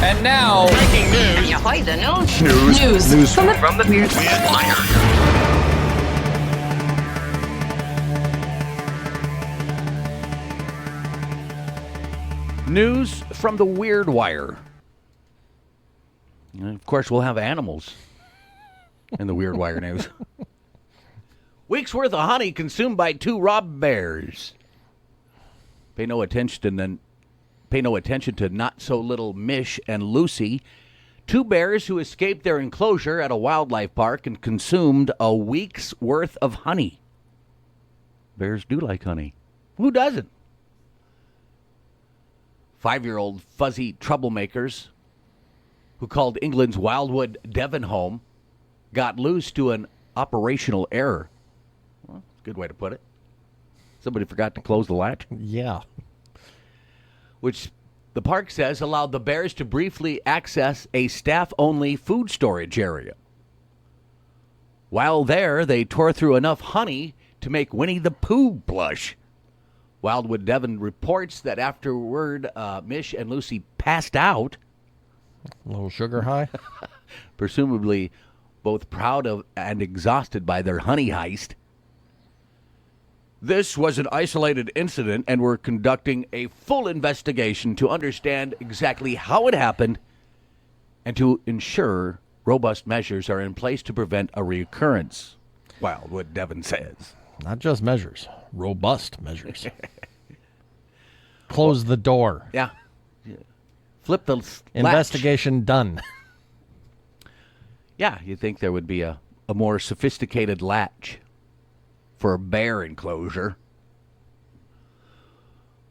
And now, breaking news. Ahoy, the news. News from the Weird Wire. News from the Weird Wire. And of course, we'll have animals in the Weird Wire news. Week's worth of honey consumed by 2 robbed bears. Pay no attention to not so little Mish and Lucy, 2 bears who escaped their enclosure at a wildlife park and consumed a week's worth of honey. Bears do like honey. Who doesn't? 5-year-old fuzzy troublemakers who called England's Wildwood Devon home got loose to an operational error. Well, good way to put it. Somebody forgot to close the latch. Yeah. Which the park says allowed the bears to briefly access a staff-only food storage area. While there, they tore through enough honey to make Winnie the Pooh blush. Wildwood Devon reports that afterward, Mish and Lucy passed out. A little sugar high. Presumably both proud of and exhausted by their honey heist. This was an isolated incident, and we're conducting a full investigation to understand exactly how it happened and to ensure robust measures are in place to prevent a reoccurrence, Wildwood Devon says. Not just measures, robust measures. Close the door. Yeah. Flip the latch. Investigation done. Yeah, you'd think there would be a more sophisticated latch for a bear enclosure.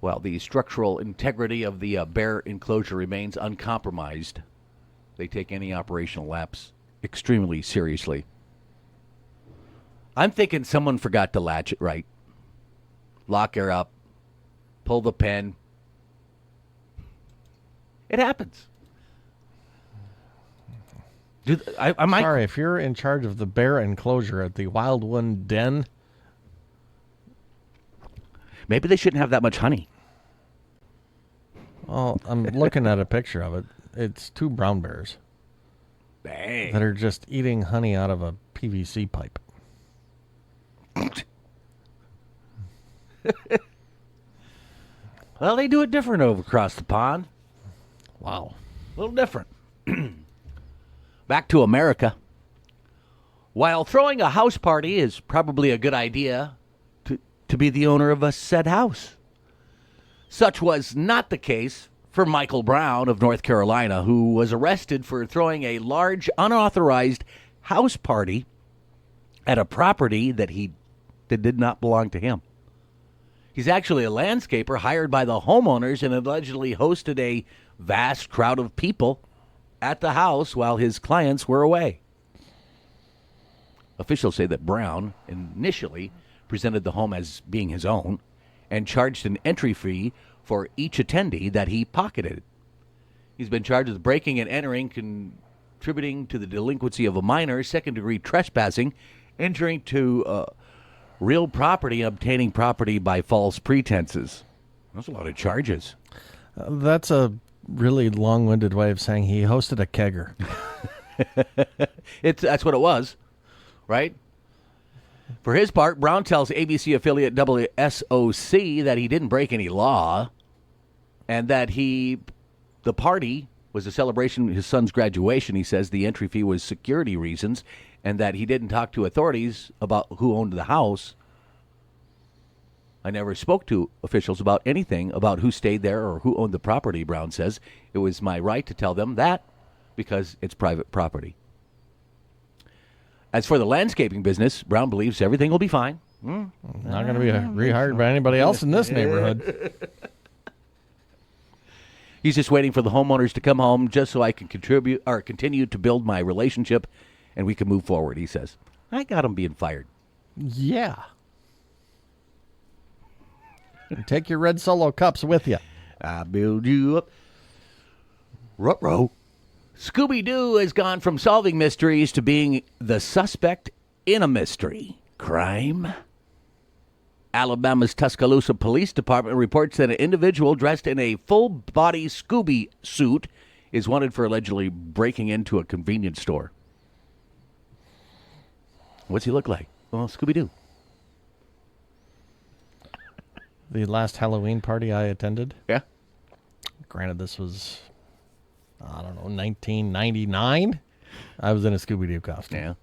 Well, the structural integrity of the bear enclosure remains uncompromised. They take any operational lapse extremely seriously. I'm thinking someone forgot to latch it right. Lock her up. Pull the pin. It happens. Sorry, if you're in charge of the bear enclosure at the Wildwood Den, maybe they shouldn't have that much honey. well, I'm looking at a picture of it. It's 2 brown bears Dang. that are just eating honey out of a PVC pipe. Well, they do it different over across the pond. Wow. A little different. Back to America. While throwing a house party is probably a good idea to be the owner of a said house, such was not the case for Michael Brown of North Carolina, who was arrested for throwing a large unauthorized house party at a property that did not belong to him. He's actually a landscaper hired by the homeowners and allegedly hosted a vast crowd of people at the house while his clients were away. Officials say that Brown initially presented the home as being his own and charged an entry fee for each attendee that he pocketed. He's been charged with breaking and entering, contributing to the delinquency of a minor, second-degree trespassing, entering to real property, and obtaining property by false pretenses. That's a lot of charges. That's a really long-winded way of saying he hosted a kegger. That's what it was, right? For his part, Brown tells ABC affiliate WSOC that he didn't break any law and that the party was a celebration of his son's graduation. He says the entry fee was security reasons and that he didn't talk to authorities about who owned the house. I never spoke to officials about anything about who stayed there or who owned the property, Brown says. It was my right to tell them that because it's private property. As for the landscaping business, Brown believes everything will be fine. Not going to be rehired by anybody else in this neighborhood. He's just waiting for the homeowners to come home just so I can contribute or continue to build my relationship and we can move forward, he says. I got him being fired. Yeah. And take your red Solo cups with you. I build you up. Ruh-roh. Scooby-Doo has gone from solving mysteries to being the suspect in a mystery. Crime. Alabama's Tuscaloosa Police Department reports that an individual dressed in a full-body Scooby suit is wanted for allegedly breaking into a convenience store. What's he look like? Well, Scooby-Doo. The last Halloween party I attended, Yeah. granted this was, 1999, I was in a Scooby-Doo costume. Yeah.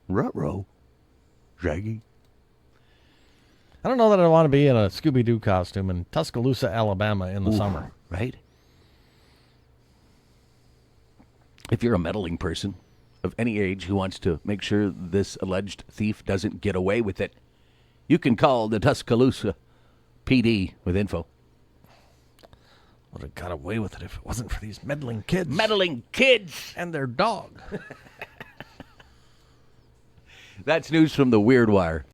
Ruh-roh. Shaggy. I don't know that I want to be in a Scooby-Doo costume in Tuscaloosa, Alabama in the summer. Right? If you're a meddling person of any age who wants to make sure this alleged thief doesn't get away with it, you can call the Tuscaloosa PD with info. Would have got away with it if it wasn't for these meddling kids. Meddling kids! And their dog. That's news from the Weird Wire.